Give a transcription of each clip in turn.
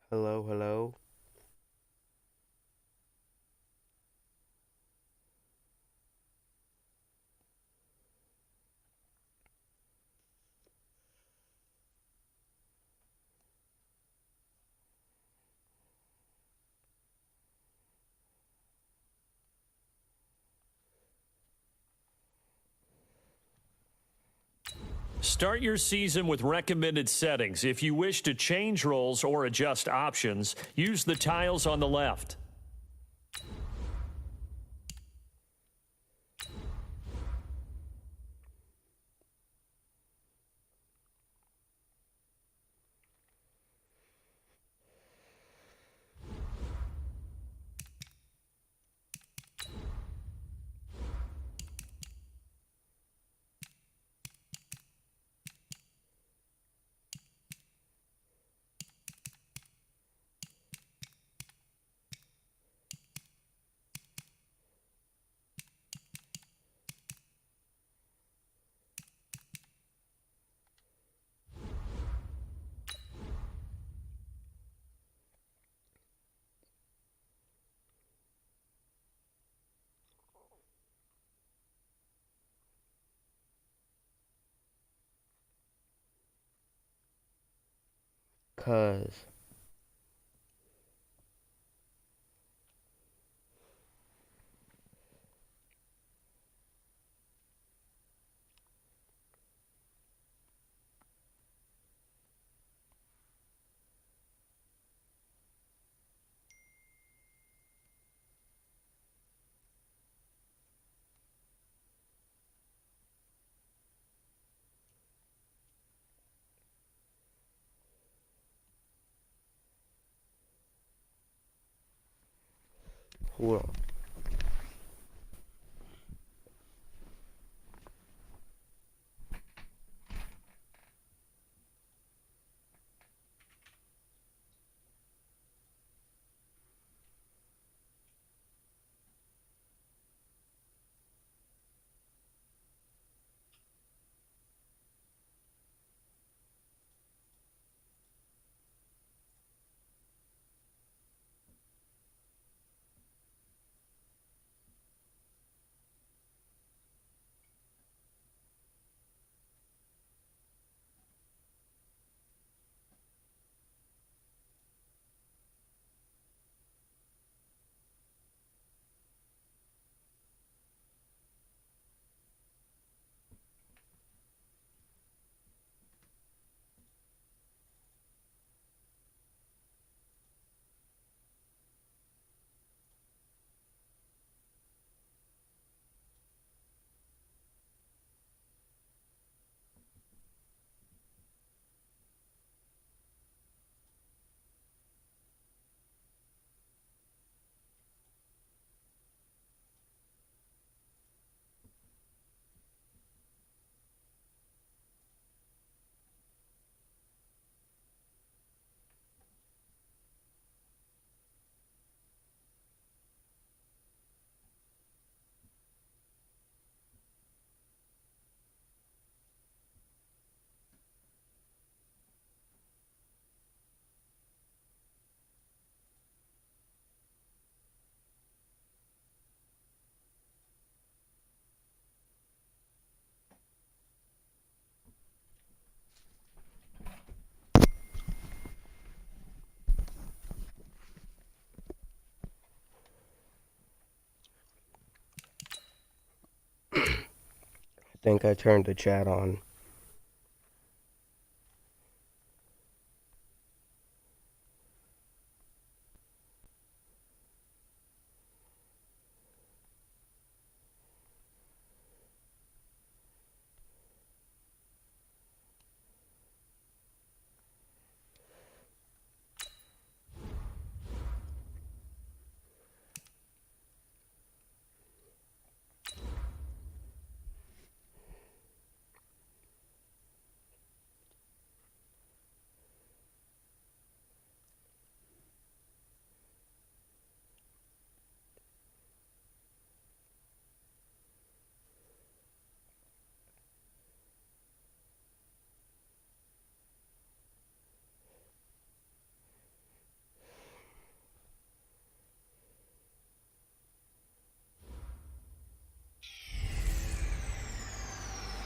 Hello, hello. Start your season with recommended settings. If you wish to change roles or adjust options, use the tiles on the left. Cuz. Hold on. I think I turned the chat on.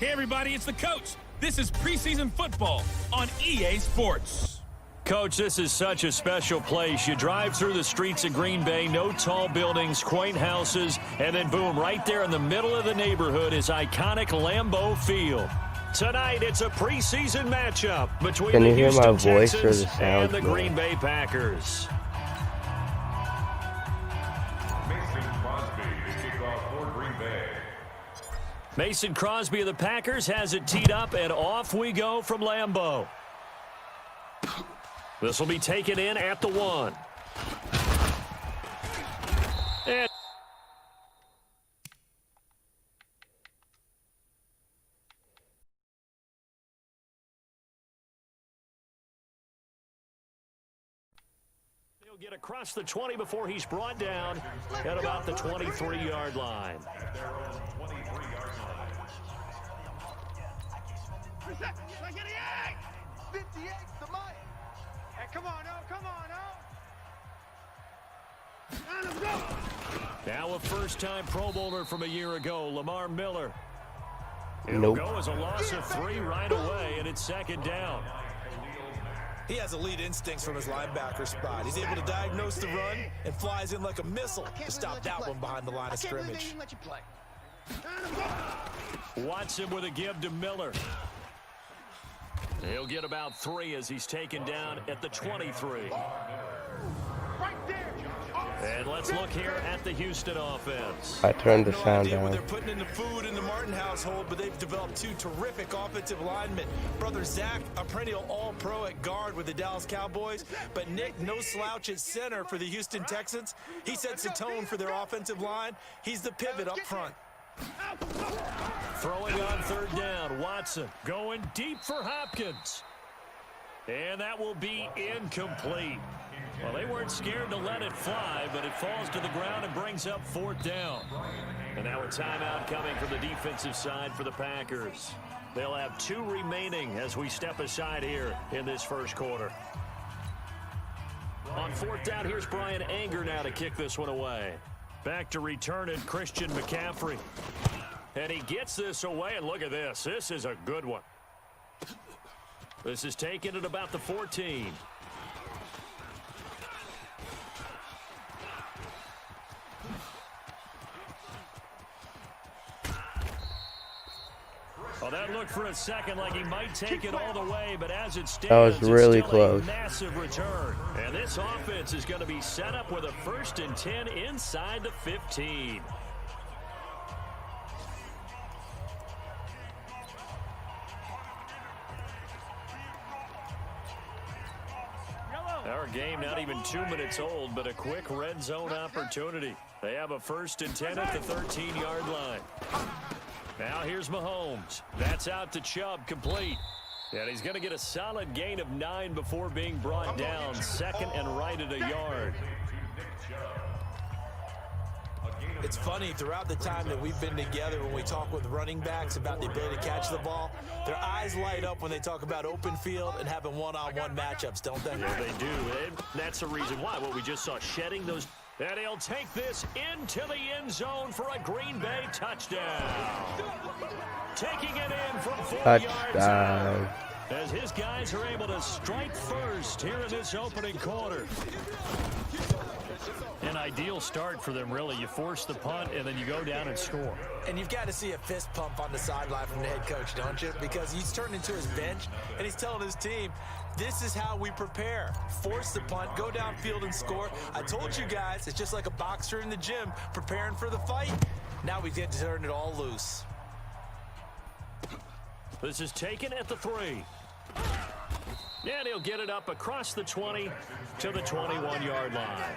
Hey everybody, it's the coach. This is preseason football on EA Sports. Coach, this is such a special place. You drive through the streets of Green Bay, no tall buildings, quaint houses, and then boom, right there in the middle of the neighborhood is iconic Lambeau Field. Tonight, it's a preseason matchup between Can the you hear Houston my voice or Texans the sound? and the Green Bay Packers. Mason Crosby to kick off for Green Bay. Mason Crosby of the Packers has it teed up, and off we go from Lambeau. This will be taken in at the 1. And he'll get across the 20 before he's brought down at about the 23-yard line. Like 58, the money. Hey, come on, oh, come on, oh. Now a first-time Pro Bowler from a year ago, Lamar Miller. It'll Nope. go as a loss of 3 right away, and it's second down. He has elite instincts from his linebacker spot. He's able to diagnose the run and flies in like a missile to stop that one behind the line of scrimmage. Watson with a give to Miller. He'll get about 3 as he's taken down at the 23. And let's look here at the Houston offense. I turned the No sound idea what down. they're putting in the food in the Martin household, but they've developed 2 terrific offensive linemen. Brother Zach, a perennial all-pro at guard with the Dallas Cowboys, but Nick, no slouch at center for the Houston Texans. He sets the tone for their offensive line. He's the pivot up front. Throwing on third down, Watson going deep for Hopkins. And that will be incomplete. Well, they weren't scared to let it fly, but it falls to the ground and brings up 4th down. And now a timeout coming from the defensive side for the Packers. They'll have 2 remaining as we step aside here in this first quarter. On 4th down, here's Brian Anger now to kick this one away. Back to return it, Christian McCaffrey. And he gets this away, and look at this. This is a good one. This is taken at about the 14. Well, that looked for a second like he might take it all the way, but as it stands, That was really it's still close. a massive return. And this offense is going to be set up with a 1st and 10 inside the 15. Our game not even 2 minutes old, but a quick red zone opportunity. They have a 1st and 10 at the 13-yard line. Now here's Mahomes. That's out to Chubb, complete. And he's going to get a solid gain of 9 before being brought down. 2nd and right at a yard. It's funny, throughout the time that we've been together, when we talk with running backs about the ability to catch the ball, their eyes light up when they talk about open field and having one-on-one matchups, don't they? Yeah, they do. And that's the reason why. What we just saw, shedding those. And he'll take this into the end zone for a Green Bay touchdown. Taking it in from 4 yards out. As his guys are able to strike first here in this opening quarter. An ideal start for them, really. You force the punt, and then you go down and score. And you've got to see a fist pump on the sideline from the head coach, don't you? Because he's turned into his bench, and he's telling his team, this is how we prepare. Force the punt, go downfield and score. I told you guys, it's just like a boxer in the gym preparing for the fight. Now we get to turn it all loose. This is taken at the 3. And he'll get it up across the 20 to the 21-yard line.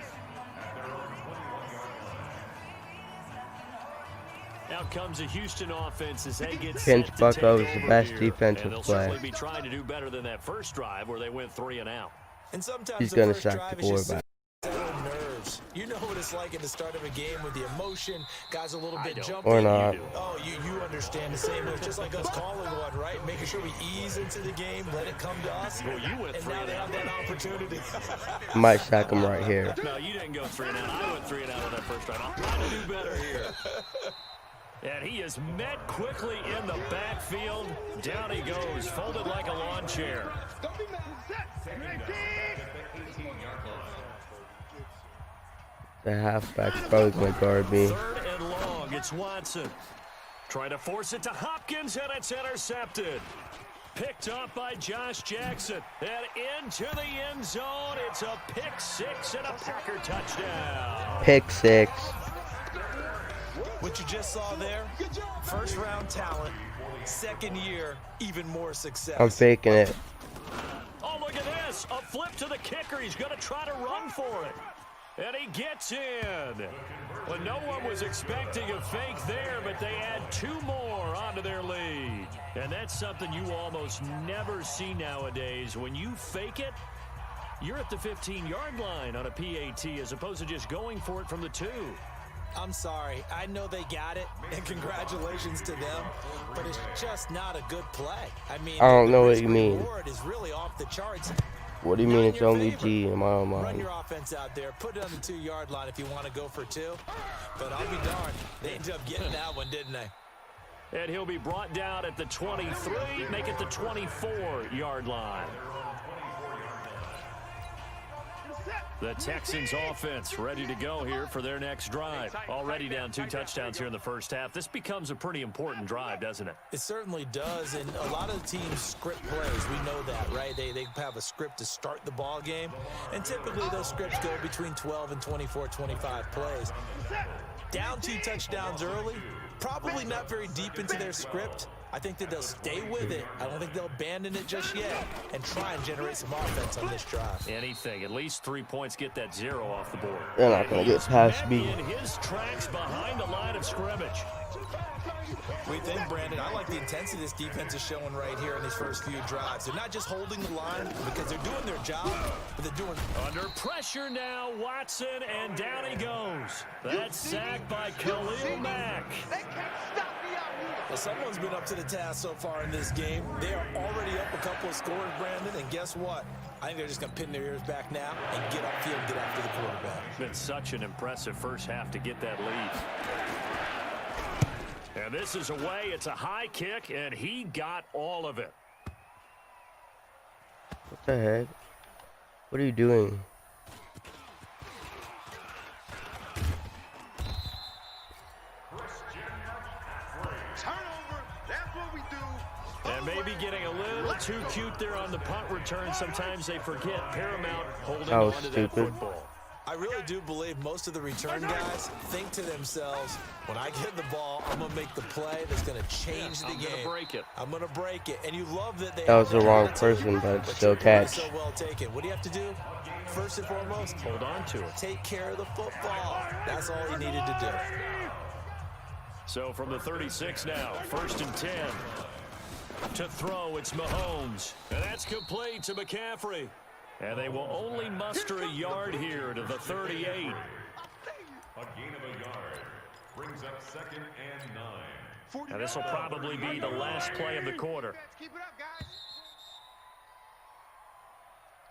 Out comes the Houston offense as they get Vince set to Bucko take is the over best here. defensive And they'll player. certainly be trying to do better than that first drive where they went 3 and out. And sometimes He's the gonna first sack drive the is just quarterback. settled nerves. You know what it's like at the start of a game with the emotion, guys a little bit don't. jumpy. Or not. Oh, you understand the same. It's just like us calling one, right? Making sure we ease into the game, let it come to us. Well, you went and 3 now and they out. have that opportunity. Might sack him right here. No, you didn't go 3 and out. I went 3 and out on that first drive. I'm trying to do better here. And he is met quickly in the backfield. Down he goes, folded like a lawn chair. Don't be mad. Set. Ready. The halfback's probably going to guard me. 3rd and long. It's Watson. Trying to force it to Hopkins, and it's intercepted. Picked up by Josh Jackson. And into the end zone. It's a pick 6 and a Packer touchdown. Pick 6. What you just saw there, first round talent, 2nd year, even more success. I'm faking it. Oh, look at this. A flip to the kicker. He's going to try to run for it. And he gets in. Well, no one was expecting a fake there, but they add 2 more onto their lead. And that's something you almost never see nowadays. When you fake it, you're at the 15-yard line on a PAT as opposed to just going for it from the 2. I'm sorry. I know they got it, and congratulations to them, but it's just not a good play. I mean, I don't know what you mean. the reward is really off the charts. What do you mean it's only G in my own Run mind? your offense out there. Put it on the 2-yard line if you want to go for 2. But I'll be darned. They ended up getting that one, didn't they? And he'll be brought down at the 23, make it the 24-yard line. The Texans offense ready to go here for their next drive. Already down 2 touchdowns here in the first half. This becomes a pretty important drive, doesn't it? It certainly does, and a lot of the teams script plays. We know that, right? They have a script to start the ball game, and typically those scripts go between 12 and 24, 25 plays. Down 2 touchdowns early, probably not very deep into their script. I think that they'll stay with it. I don't think they'll abandon it just yet and try and generate some offense on this drive. Anything. At least 3 points, get that 0 off the board. They're not going to get past me. In his tracks behind the line of scrimmage. We think, Brandon, I like the intensity this defense is showing right here in these first few drives. They're not just holding the line because they're doing their job, but they're doing... Under pressure now, Watson, and down he goes. That's sacked by Khalil Mack. They can't stop me out here. Well, someone's been up to the task so far in this game. They are already up a couple of scores, Brandon, and guess what? I think they're just going to pin their ears back now and get upfield and get after the quarterback. Been such an impressive first half to get that lead. And this is away. It's a high kick, and he got all of it. What the heck? What are you doing? Turnover. That's what we do. And maybe getting a little too cute there on the punt return. Sometimes they forget Paramount holding That on was to that stupid. football. I really do believe most of the return guys think to themselves, when I get the ball, I'm going to make the play that's going to change the game. I'm going to break it. I'm going to break it. And you love that they... That was the wrong person, but it's still catch. So well taken. What do you have to do? First and foremost, Hold on to it. take care of the football. That's all he needed to do. So from the 36 now, 1st and 10. To throw, it's Mahomes. And that's complete to McCaffrey. And they will only muster a yard here to the 38. A gain of a yard brings up 2nd and 9. And this will probably be the last play of the quarter. Keep it up, guys.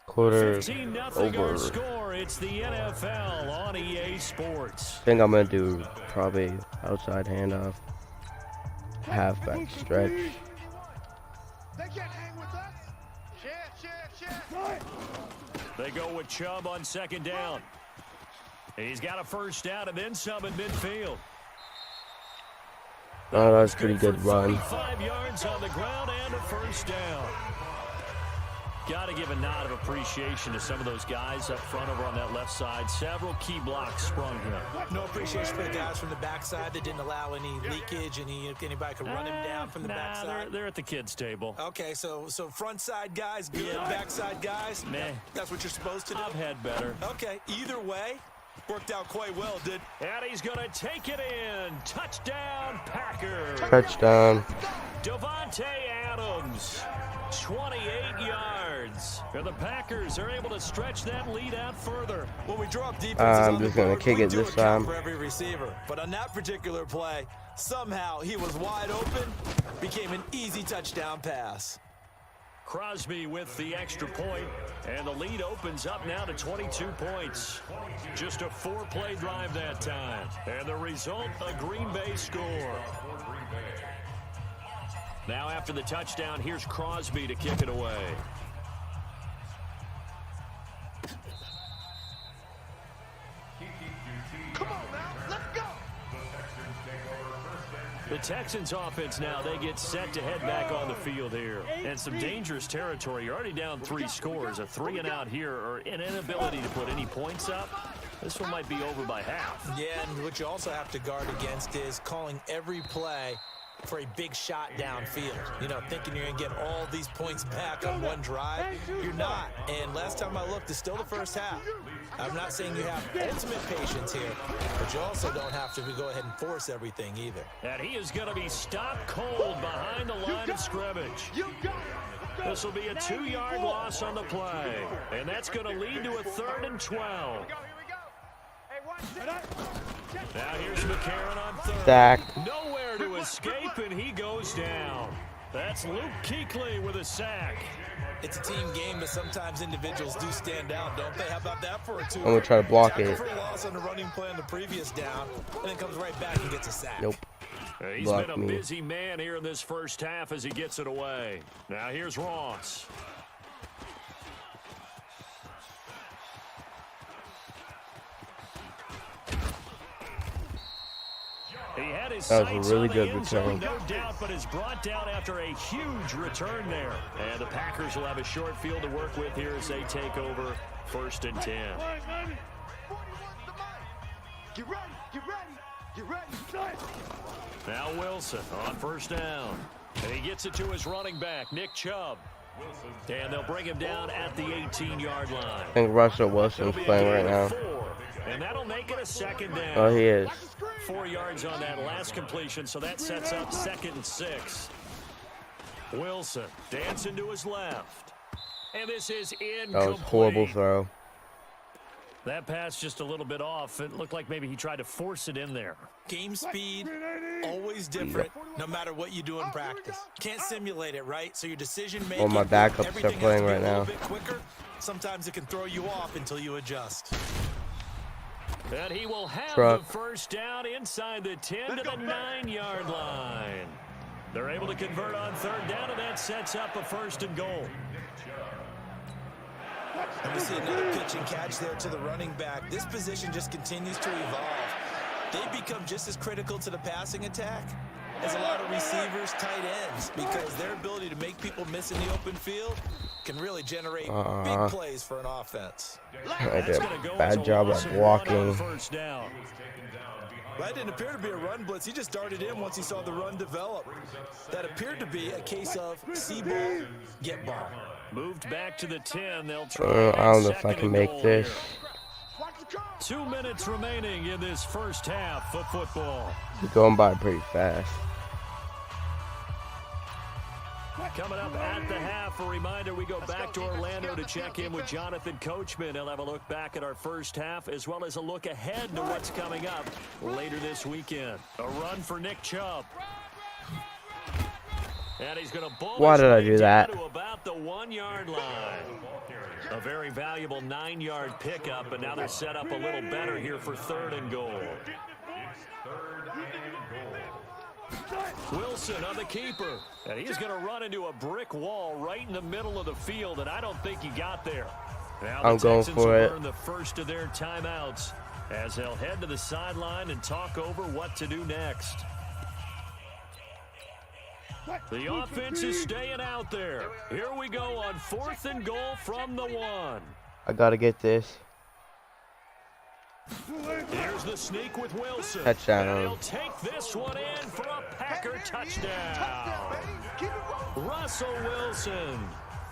Quarter 15-0 over. our score. It's the NFL on EA Sports. I think I'm going to do probably outside handoff. Halfback stretch. They can't hang with us. Share. They go with Chubb on 2nd down. He's got a 1st down and then some in midfield. Oh, that was a pretty good run. 35 yards on the ground and a 1st down. Got to give a nod of appreciation to some of those guys up front over on that left side. Several key blocks sprung here. No appreciation for the guys from the backside that didn't allow any leakage, and anybody could run him down from the backside. They're at the kids' table. Okay, so front side guys, good. Backside guys, Meh. that's what you're supposed to do. I've had better. Okay, either way, worked out quite well, did. And he's going to take it in. Touchdown, Packers. Touchdown. Devontae Adams, 28 yards. And the Packers are able to stretch that lead out further. When we drop defenses I'm on the just gonna board, kick we it do this account time. for every receiver. But on that particular play, somehow he was wide open, became an easy touchdown pass. Crosby with the extra point, and the lead opens up now to 22 points. Just a 4-play drive that time, and the result, a Green Bay score. Now after the touchdown, here's Crosby to kick it away. Come on now, let's go. The Texans offense now, they get set to head back on the field here. And some dangerous territory. You're already down 3 scores. A 3-and-out here, or an inability to put any points up. This one might be over by half. Yeah, and what you also have to guard against is calling every play for a big shot downfield. You know, thinking you're going to get all these points back on one drive. You're not. And last time I looked, it's still the first half. I'm not saying you have ultimate patience here, but you also don't have to go ahead and force everything either. And he is going to be stopped cold behind the line of scrimmage. This will be a 2-yard loss on the play. And that's going to lead to a 3rd and 12. Now here's McCarron on 3rd. Sack. Nowhere to escape, and he goes down. That's Luke Kuechly with a sack. It's a team game, but sometimes individuals do stand out, don't they? How about that for a 2? I'm going to try to block it. For a loss on the running play on the previous down, and then comes right back and gets a sack. Nope. He's Block been a me. busy man here in this first half as he gets it away. Now here's Ross. He had his That was a really sights on good the end zone, return. no doubt, but is brought down after a huge return there. And the Packers will have a short field to work with here as they take over 1st and 10. 41's the mic. Get ready, get ready, get ready. Now Wilson on 1st down. And he gets it to his running back, Nick Chubb. And they'll bring him down at the 18-yard line. I think Russell Wilson's playing right now. 4, and that'll make it a 2nd down. Oh, he is. 4 yards on that last completion, so that sets up 2nd and 6. Wilson dancing to his left. And this is incomplete. That was a horrible throw. That pass just a little bit off. It looked like maybe he tried to force it in there. Game speed, always different, no matter what you do in practice. Can't simulate it, right? So your decision making, Well, my backups are everything playing has to be right a now. little bit quicker. Sometimes it can throw you off until you adjust. And he will have Truck. the 1st down inside the 10 to the 9-yard line. They're able to convert on 3rd down, and that sets up a 1st and goal. And we see another pitch and catch there to the running back. This position just continues to evolve. They become just as critical to the passing attack as a lot of receivers, tight ends, because their ability to make people miss in the open field can really generate big plays for an offense. I did a bad job at blocking. That didn't appear to be a run blitz. He just darted in once he saw the run develop. That appeared to be a case of see ball, get ball. Moved back to the 10. They'll try. I don't know if I can make this. 2 minutes remaining in this first half of football. We're going by pretty fast. Coming up at the half, a reminder, we go back to Orlando to check in with Jonathan Coachman. He'll have a look back at our first half as well as a look ahead to what's coming up later this weekend. A run for Nick Chubb. And he's going to bowl Why did I do his way that? down to about the 1-yard line. A very valuable 9-yard pickup, but now they're set up a little better here for 3rd and goal. Wilson on the keeper, and he's going to run into a brick wall right in the middle of the field, and I don't think he got there. Now I'm the going Texans for will it. burn the first of their timeouts as they'll head to the sideline and talk over what to do next. The offense is staying out there. Here we go on 4th and goal from the 1. I gotta get this. Here's the sneak with Wilson. Touchdown. And he'll take this one in for a Packer touchdown. Russell Wilson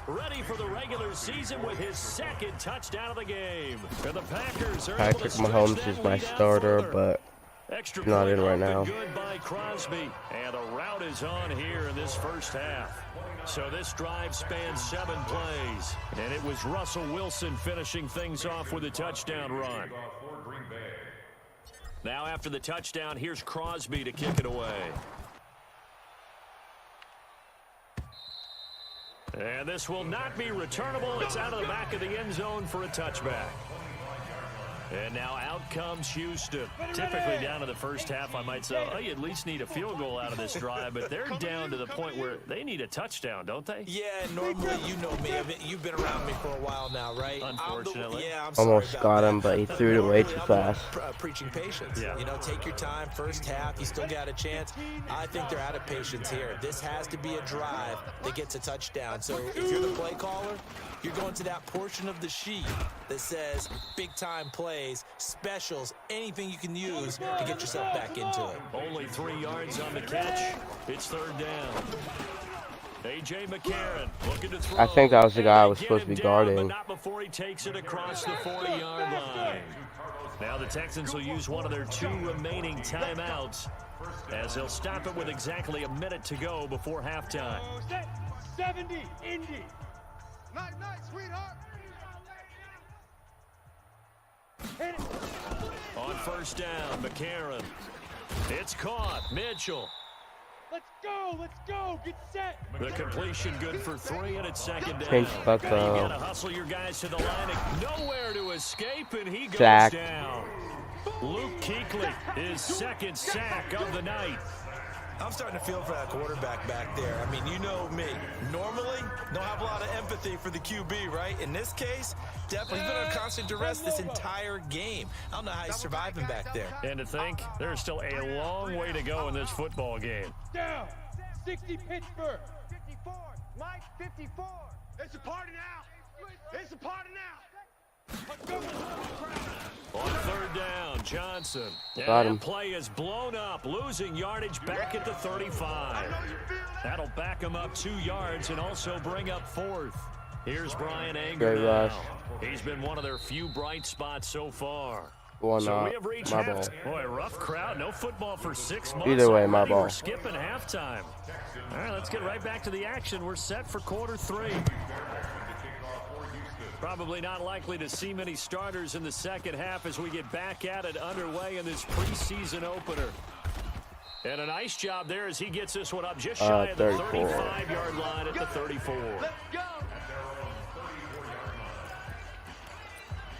ready for the regular season with his 2nd touchdown of the game. And the Packers are able to Patrick stretch Mahomes that is my lead out starter, further. but Extra not point in right off and now. good by Crosby. And the route is on here in this first half. So this drive spans 7 plays. And it was Russell Wilson finishing things off with a touchdown run. Now after the touchdown, here's Crosby to kick it away. And this will not be returnable. It's out of the back of the end zone for a touchback. And now out comes Houston. Typically down to the first half, I might say, oh, you at least need a field goal out of this drive, but they're down to the point where they need a touchdown, don't they? Yeah, normally, you know me. You've been around me for a while now, right? Unfortunately. I'm sorry Almost about got that. him, but he threw it away too fast. Preaching patience. Yeah. You know, take your time. First half, you still got a chance. I think they're out of patience here. This has to be a drive that gets a touchdown. So if you're the play caller, you're going to that portion of the sheet that says big-time plays, specials, anything you can use to get yourself back into it. Only 3 yards on the catch. It's third down. A.J. McCarron looking to throw. I think that was the guy I was Get supposed to him be down, guarding. But not before he takes it across the 40-yard line. Now the Texans will use one of their 2 remaining timeouts as they'll stop it with exactly a minute to go before halftime. 70, Indy. Night, night, sweetheart. Hit it. On first down, McCarron. It's caught. Mitchell. Let's go, get set. The completion good for 3, and it's second down. Pinch fuck You gotta up. hustle your guys to the line. And nowhere to escape, and he goes Sack. down. Luke Kuechly, his second sack of the night. I'm starting to feel for that quarterback back there. I mean, you know me. Normally, don't have a lot of empathy for the QB, right? In this case, definitely he's been under constant duress this entire game. I don't know how he's surviving back there. And to think, there's still a long way to go in this football game. Down. 60 Pittsburgh. 54. Mike, 54. It's a party now. It's a party now. Let's go. On third down, Johnson. And Got him. that play is blown up, losing yardage back at the 35. That'll back him up 2 yards and also bring up 4th. Here's Brian Anger Great now. rush. He's been one of their few bright spots so far. One So we have reached my ball. halftime. Boy, rough crowd. No football for 6 months. Either way, my Already ball. We're skipping halftime. All right, let's get right back to the action. We're set for quarter 3. Probably not likely to see many starters in the second half as we get back at it underway in this preseason opener. And a nice job there as he gets this one up just shy of the 34. 35-yard line at the 34. Let's go.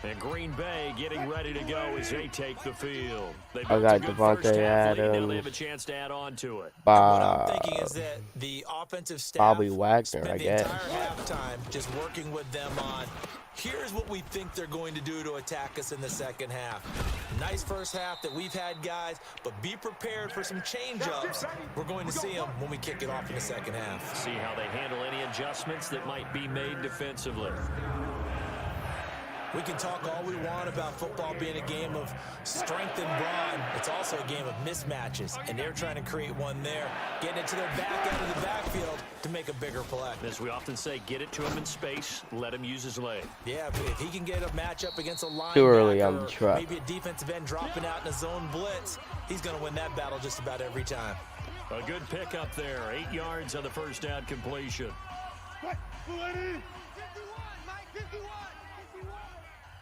And Green Bay getting ready to go as they take the field. They I built got a good Devontae first half lead. Now they Adams. have a chance to add on to it. What I'm thinking is that the offensive staff Bobby Wagner, spent I the guess. entire halftime just working with them on here's what we think they're going to do to attack us in the second half. Nice first half that we've had, guys, but be prepared for some change-ups. We're going to see them when we kick it off in the second half. See how they handle any adjustments that might be made defensively. We can talk all we want about football being a game of strength and brawn. It's also a game of mismatches, and they're trying to create one there, getting it to their back end of the backfield to make a bigger play. As we often say, get it to him in space, let him use his leg. Yeah, if he can get a matchup against a linebacker, Too early on the truck. maybe a defensive end dropping out in a zone blitz, he's going to win that battle just about every time. A good pickup there, 8 yards on the first down completion. What? 51, Mike, 51.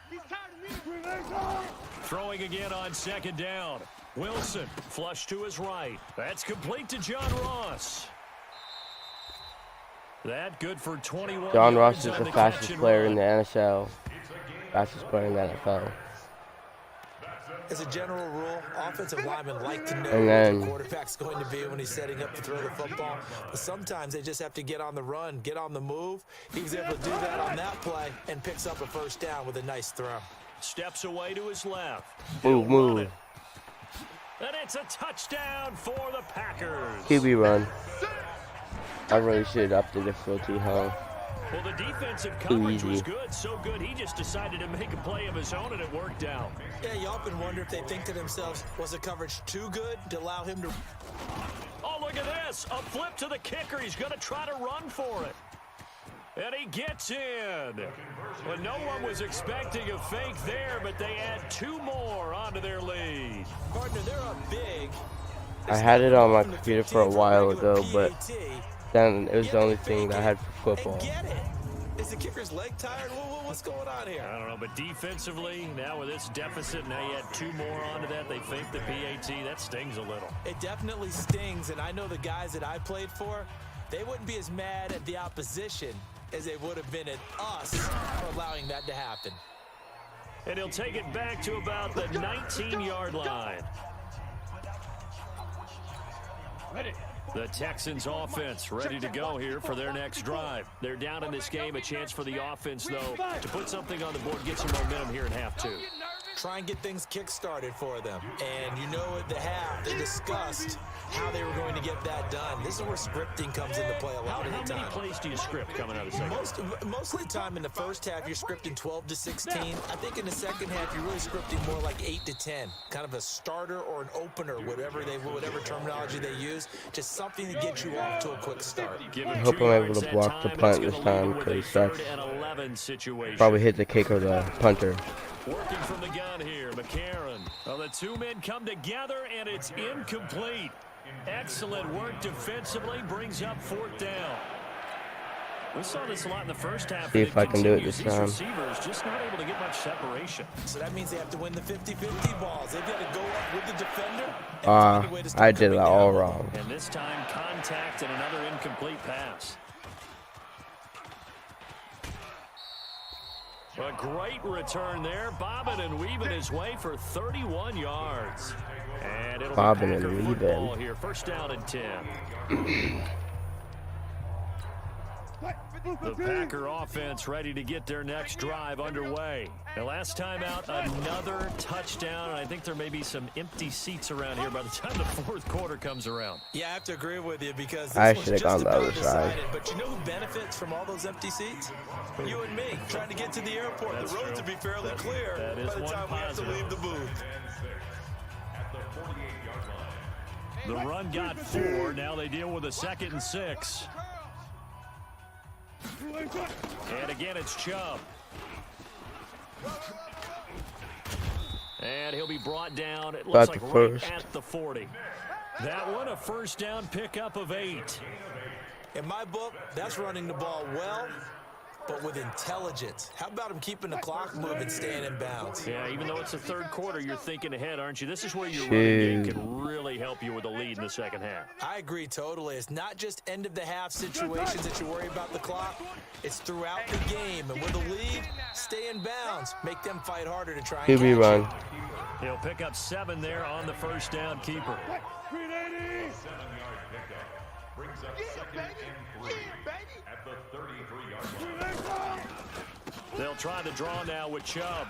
He's tired of me. Throwing again on second down. Wilson, flush to his right. That's complete to John Ross. That good for 21 John Ross yards is on the the fastest catch and player run. in the NFL. Fastest player in the NFL. As a general rule, offensive linemen like to know And what then- the quarterback's going to be when he's setting up to throw the football. But sometimes they just have to get on the run, get on the move. He was able to do that on that play and picks up a first down with a nice throw. Steps away to his left. Move, He'll run move. it. And it's a touchdown for the Packers. QB run. I really should up the difficulty, huh? Well, the defensive coverage was easy. good, so good he just decided to make a play of his own, and it worked out. Yeah, you often wonder if they think to themselves, was the coverage too good to allow him to... Oh, look at this. A flip to the kicker. He's going to try to run for it. And he gets in. Well, no one was expecting a fake there, but they add 2 more onto their lead. Partner, they're up big. I had it on my computer for a while ago, but then it was the only thing that I had for football. And get it. Is the kicker's leg tired? What's going on here? I don't know, but defensively, now with this deficit, now you add 2 more onto that. They fake the PAT. That stings a little. It definitely stings, and I know the guys that I played for, they wouldn't be as mad at the opposition as they would have been at us for allowing that to happen. And he'll take it back to about the 19-yard line. The Texans offense ready to go here for their next drive. They're down in this game. A chance for the offense, though, to put something on the board, get some momentum here in half two. Try and get things kick-started for them. And you know at the half, they discussed how they were going to get that done. This is where scripting comes into play a lot of the time. How many plays do you script coming out of the second? Most of the time in the first half, you're scripting 12 to 16. I think in the second half, you're really scripting more like 8 to 10. Kind of a starter or an opener, whatever terminology they use. Just something to get you off to a quick start. I hope I'm able to block the punt this time because that's probably hit the kick or the punter. Working from the gun here, McCarron. Well, the two men come together, and it's incomplete. Excellent work defensively, brings up 4th down. We saw this a lot in the first half. See if I can do it this time. Receivers just not able to get much separation. So that means they have to win the 50-50 balls. They've got to go up with the defender. I did that all wrong. And this time, contact and another incomplete pass. A great return there, bobbing and weaving his way for 31 yards. And it'll bobbing be and Packer weaving football here, 1st down and 10. The Packer offense ready to get their next drive underway. The last time out, another touchdown, and I think there may be some empty seats around here by the time the 4th quarter comes around. Yeah, I have to agree with you because I this should have one's gone just the about other side. decided. But you know who benefits from all those empty seats? You and me, trying to get to the airport. That's the roads true. will be fairly clear that is by the one time we have to positive. leave the booth. At the 48-yard line. The run got 4. Now they deal with a 2nd and 6. And again, it's Chubb. And he'll be brought down, it looks like right at the 40. That one, a 1st down pickup of 8. In my book, that's running the ball well, but with intelligence. How about him keeping the clock moving, staying in bounds? Yeah, even though it's the 3rd quarter, you're thinking ahead, aren't you? This is where your running game can really help you with a lead in the second half. I agree totally. It's not just end-of-the-half situations that you worry about the clock. It's throughout the game. And with a lead, stay in bounds. Make them fight harder to try and QB run. He'll pick up 7 there on the 1st down keeper. 7-yard pickup. Brings up 2nd and 3 at the 33-yard line. They'll try the draw now with Chubb.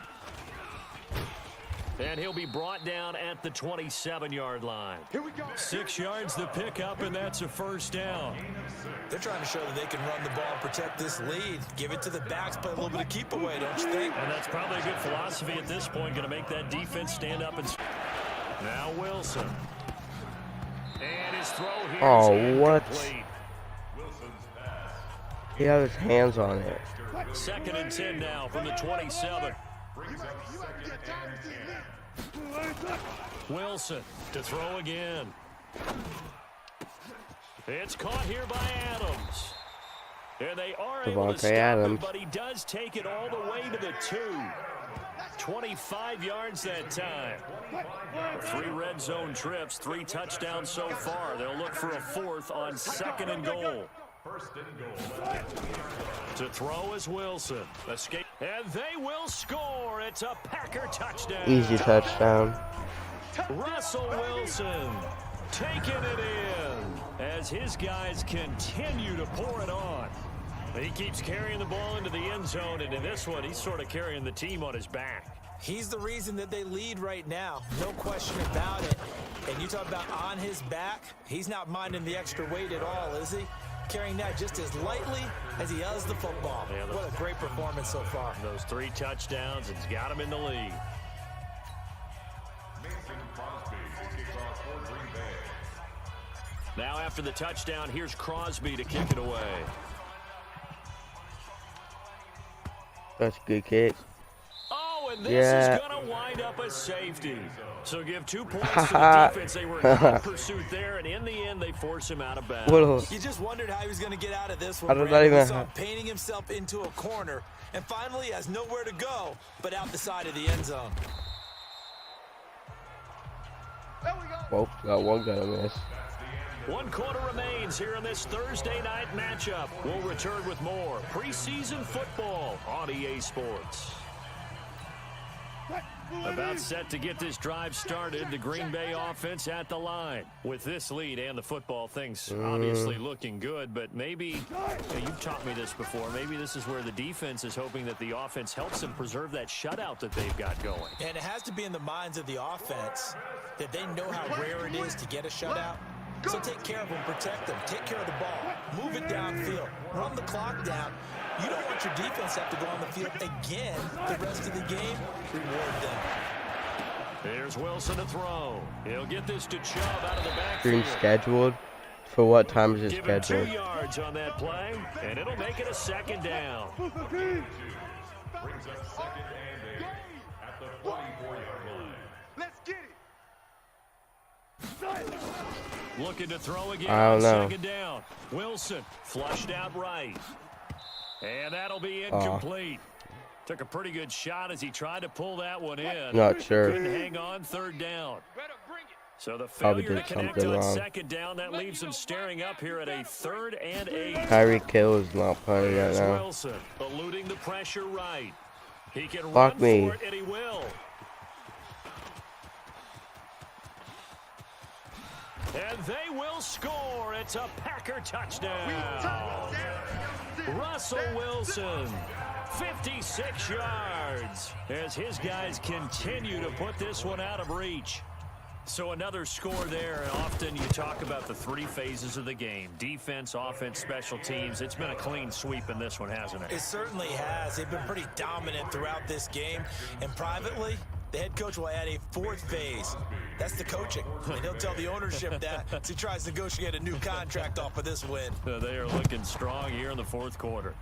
And he'll be brought down at the 27-yard line. Here we go. 6 yards the pickup, and that's a 1st down. They're trying to show that they can run the ball and protect this lead. Give it to the backs, play a little bit of keep away, don't you think? And that's probably a good philosophy at this point, going to make that defense stand up. And now Wilson. And his throw here. Oh, what? Incomplete. He had his hands on it. 2nd and 10 now from the 27. Brings up 2nd and 10. Wilson to throw again. It's caught here by Adams. And they are able to stop Adams. it, but he does take it all the way to the 2. 25 yards that time. 3 red zone trips, 3 touchdowns so far. They'll look for a 4th on 2nd and goal. 1st and goal. To throw is Wilson. Escape. And they will score. It's a Packer touchdown. Easy touchdown. Russell Wilson taking it in as his guys continue to pour it on. He keeps carrying the ball into the end zone, and in this one, he's sort of carrying the team on his back. He's the reason that they lead right now. No question about it. And you talk about on his back, he's not minding the extra weight at all, is he? Carrying that just as lightly as he does the football. Yeah, what a great performance so far. Those 3 touchdowns, it's got him in the lead. Mason Crosby kicks off for Green Bay. Now after the touchdown, here's Crosby to kick it away. That's a good kick. Oh, and this is going to wind up a safety. So give 2 points to the defense. They were in hot pursuit there, and in the end, they force him out of bounds. You just wondered how he was going to get out of this I one. don't even Saw him painting himself into a corner, and finally has nowhere to go but out the side of the end zone. There we go. Well, got one gonna miss. That's the end 1 quarter remains here in this Thursday night matchup. We'll return with more preseason football on EA Sports. About set to get this drive started. The Green Bay offense at the line. With this lead and the football, things obviously looking good, but maybe, you've taught me this before, maybe this is where the defense is hoping that the offense helps them preserve that shutout that they've got going. And it has to be in the minds of the offense that they know how rare it is to get a shutout. So take care of them, protect them, take care of the ball, move it downfield, run the clock down. You don't want your defense to have to go on the field again the rest of the game. Reward them. Here's Wilson to throw. He'll get this to Chubb out of the backfield. Stream scheduled? For what time is it Give him scheduled? 2 yards on that play, and it'll make it a 2nd down. Brings up 2nd and 8 at the 44-yard line. Let's get it. Looking to throw again I don't on know. 2nd down. Wilson flushed out right. And that'll be incomplete. Took a pretty good shot as he tried to pull that one in. Not sure. Couldn't hang on 3rd down. Better bring it. So the Probably failure did to connect something on wrong. 2nd down, that leaves him staring up here at a 3rd and 8. Tyreek Hill is not playing right Here's now. Wilson eluding the pressure right. He can Fuck run me. for it, and he will. And they will score. It's a Packer touchdown. Russell Wilson, 56 yards, as his guys continue to put this one out of reach. So another score there, and often you talk about the 3 phases of the game. Defense, offense, special teams. It's been a clean sweep in this one, hasn't it? It certainly has. They've been pretty dominant throughout this game. And privately, the head coach will add a 4th phase. That's the coaching. And he'll tell the ownership that as he tries to negotiate a new contract off of this win. They are looking strong here in the 4th quarter.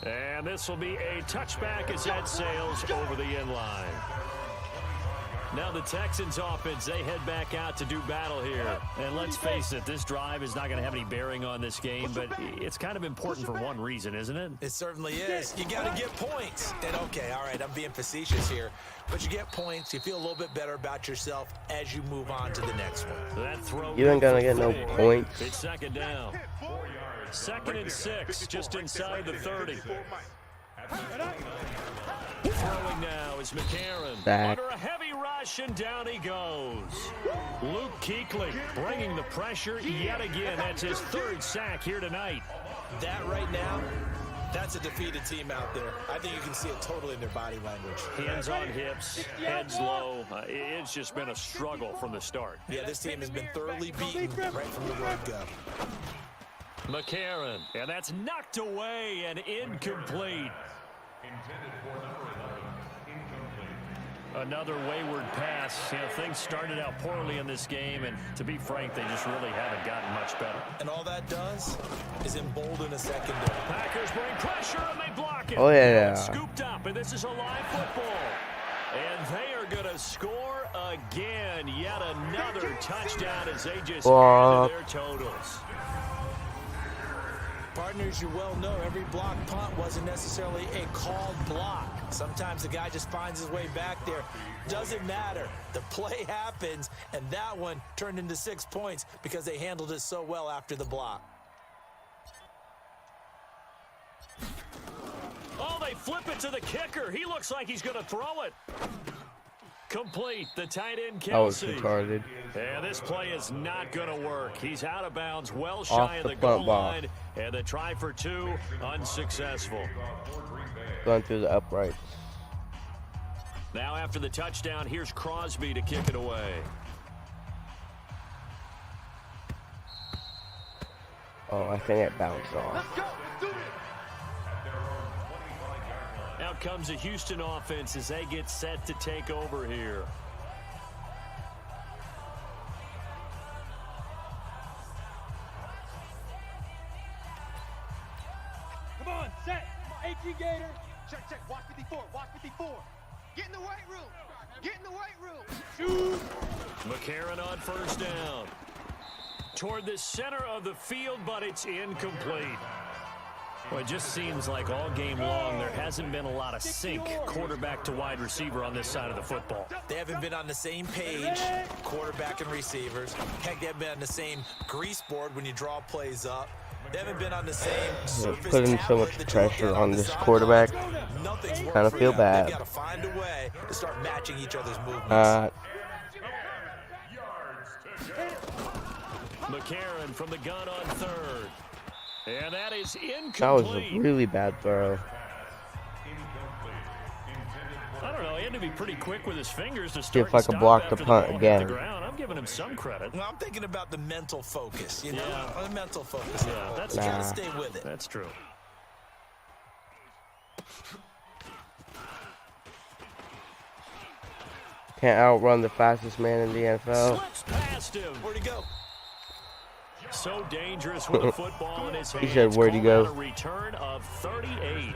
And this will be a touchback as that sails over the end line. Now the Texans offense, they head back out to do battle here. And let's face it, this drive is not going to have any bearing on this game, but it's kind of important for one reason, isn't it? It certainly is. You got to get points. And okay, all right, I'm being facetious here. But you get points, you feel a little bit better about yourself as you move on to the next one. That throw You ain't gonna get no points. It's 2nd down. 2nd and 6, just inside the 30. Throwing now is McCarron. Back. Under a heavy rush, and down he goes. Luke Kuechly bringing the pressure yet again. That's his 3rd sack here tonight. That right now, that's a defeated team out there. I think you can see it totally in their body language. Hands on hips, heads low. It's just been a struggle from the start. Yeah, this team has been thoroughly beaten right from the word go. McCarron, and that's knocked away and incomplete. Intended for number 11. Incomplete. Another wayward pass. You know, things started out poorly in this game, and to be frank, they just really haven't gotten much better. And all that does is embolden a secondary. Packers bring pressure, and they block it. Oh, yeah. Scooped up, and this is a live football. And they are going to score again. Yet another touchdown as they just added their totals. Partners, you well know every block punt wasn't necessarily a called block. Sometimes the guy just finds his way back there. Doesn't matter. The play happens, and that one turned into 6 points because they handled it so well after the block. Oh, they flip it to the kicker. He looks like he's going to throw it. Complete. The tight end, That was Kelsey. retarded. And this play is not going to work. He's out of bounds, well Off shy of the the goal front ball. line. And the try for 2, unsuccessful. Going through the uprights. Now after the touchdown, here's Crosby to kick it away. Oh, I think it bounced off. Let's go. Let's do this. Out comes the Houston offense as they get set to take over here. Come on, set. 18 Gator. Check, check. Watch 54. Watch 54. Get in the weight room. Get in the weight room. Shoot. McCarron on 1st down. Toward the center of the field, but it's incomplete. Well, it just seems like all game long there hasn't been a lot of sync quarterback to wide receiver on this side of the football. They haven't been on the same page, quarterback and receivers. Heck, they haven't been on the same grease board when you draw plays up. They haven't been on the same surface. Putting so much pressure on this quarterback. Kind of feel bad. They've got to find a way to start matching each other's movements. McCarron from the gun on third. And that is incomplete. That was a really bad throw. I don't know. He had to be pretty quick with his fingers to See start if I could block the punt again. I'm giving him some credit. Well, I'm thinking about the mental focus, you know, Yeah. the mental focus. Yeah, that's gotta stay with it. That's true. Can't outrun the fastest man in the NFL. Slips past him. Where'd he go? So dangerous with the football in his hands. He said, "Where'd he go?" A return of 38.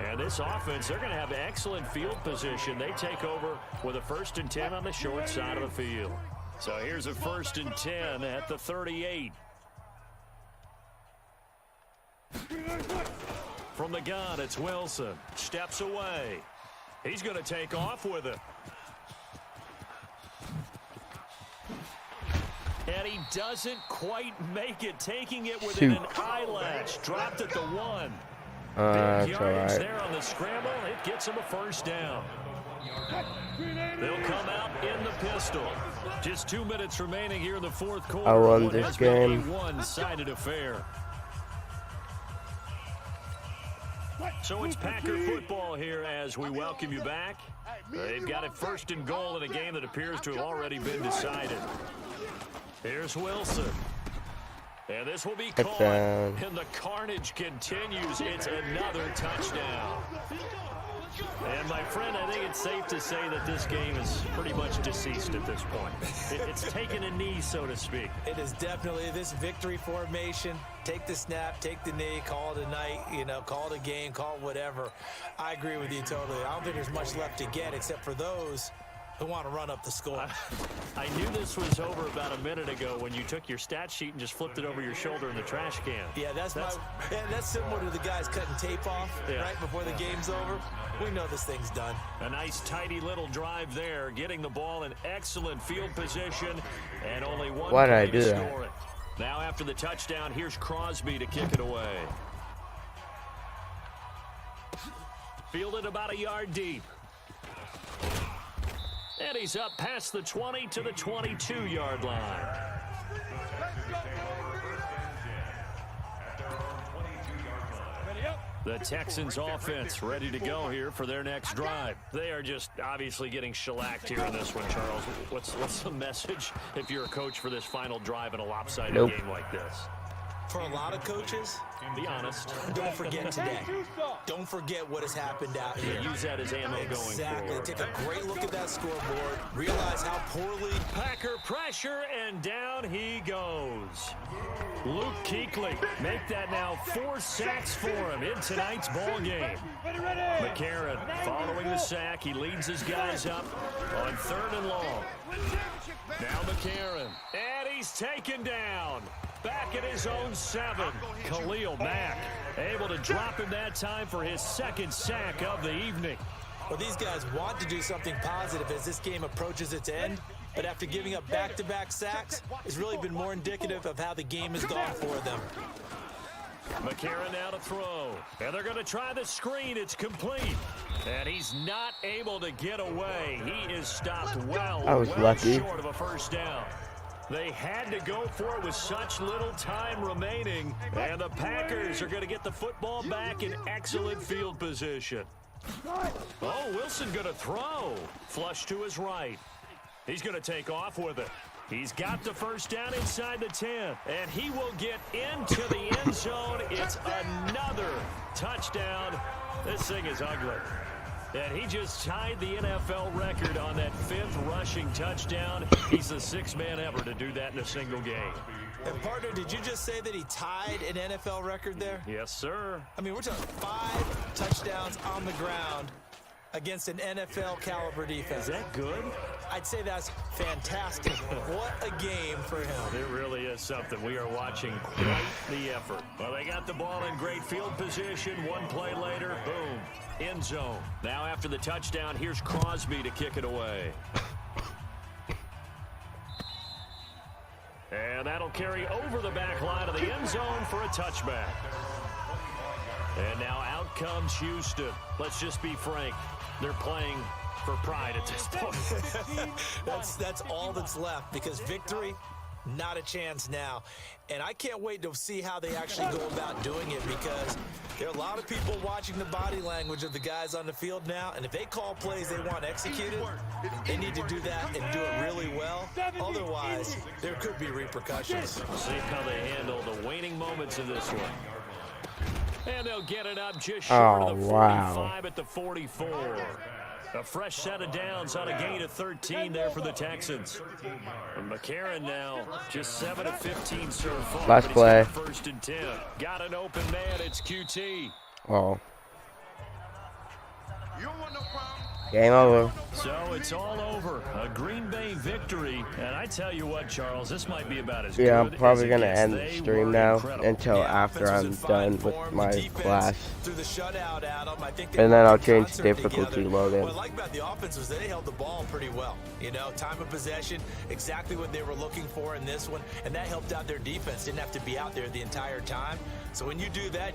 And this offense, they're going to have excellent field position. They take over with a 1st and 10 on the short side of the field. So here's a 1st and 10 at the 38. From the gun, it's Wilson. Steps away. He's going to take off with it. And he doesn't quite make it, taking it within an eyelash. Dropped at the 1. Big That's all yardage right. there on the scramble. It gets him a 1st down. They'll come out in the pistol. Just 2 minutes remaining here in the 4th quarter. I won What this has been game. a one-sided affair. So it's Packer football here as we welcome you back. They've got it 1st and goal in a game that appears to have already been decided. Here's Wilson. And this will be caught. Touchdown. And the carnage continues. It's another touchdown. And my friend, I think it's safe to say that this game is pretty much deceased at this point. It's taken a knee, so to speak. It is definitely this victory formation. Take the snap, take the knee, call it a night, you know, call it a game, call it whatever. I agree with you totally. I don't think there's much left to get except for those who want to run up the score. I knew this was over about a minute ago when you took your stat sheet and just flipped it over your shoulder in the trash can. Yeah, that's similar to the guys cutting tape off right before the game's over. We know this thing's done. A nice, tidy little drive there, getting the ball in excellent field position, and only one Why did I play do to that? score it. Now after the touchdown, here's Crosby to kick it away. Fielded about a yard deep. And he's up past the 20 to the 22-yard line. The Texans offense ready to go here for their next drive. They are just obviously getting shellacked here in this one, Charles. What's the message if you're a coach for this final drive in a lopsided game like this? For a lot of coaches, Be honest. don't forget today. Don't forget what has happened out here. Use that as ammo going Exactly. forward. Take a great look at that scoreboard. Realize how poorly. Packer pressure, and down he goes. Luke Kuechly make that now 4 sacks for him in tonight's ball game. McCarron following the sack. He leads his guys up on 3rd and long. Now McCarron, and he's taken down. Back at his own 7. Khalil Mack able to drop him that time for his 2nd sack of the evening. Well, these guys want to do something positive as this game approaches its end, but after giving up back-to-back sacks, it's really been more indicative of how the game has gone for them. McCarron now to throw. And they're going to try the screen. It's complete. And he's not able to get away. He is stopped well lucky. short of a 1st down. They had to go for it with such little time remaining. And the Packers are going to get the football back in excellent field position. Oh, Wilson going to throw. Flush to his right. He's going to take off with it. He's got the 1st down inside the 10. And he will get into the end zone. It's another touchdown. This thing is ugly. And he just tied the NFL record on that 5th rushing touchdown. He's the 6th man ever to do that in a single game. And partner, did you just say that he tied an NFL record there? Yes, sir. I mean, we're talking 5 touchdowns on the ground against an NFL caliber defense. Is that good? I'd say that's fantastic. What a game for him. It really is something. We are watching quite the effort. Well, they got the ball in great field position. One play later, boom, end zone. Now after the touchdown, here's Crosby to kick it away. And that'll carry over the back line of the end zone for a touchback. And now out comes Houston. Let's just be frank. They're playing for pride at this point. That's all that's left, because victory, not a chance now. And I can't wait to see how they actually go about doing it, because there are a lot of people watching the body language of the guys on the field now, and if they call plays they want executed, they need to do that and do it really well. Otherwise, there could be repercussions. See how they handle the waning moments of this one. And they'll get it up just short of the 45 at the 44. A fresh set of downs on a gain of 13 there for the Texans. And McCarron now just 7 of 15 so far. Last play. First and 10. Got an open man. It's QT. Oh. You don't want no problem. Game over. So it's all over. A Green Bay victory. And I tell you what, Charles, this might be about as good Yeah, I'm probably as going to it gets. end the They stream were now incredible. until after I'm done with my class. Through the shutout, Adam, I think And then I'll worked in change concert difficulty together. loading. What I like about the offense was they held the ball pretty well. You know, time of possession, exactly what they were looking for in this one, and that helped out their defense. Didn't have to be out there the entire time. So when you do that,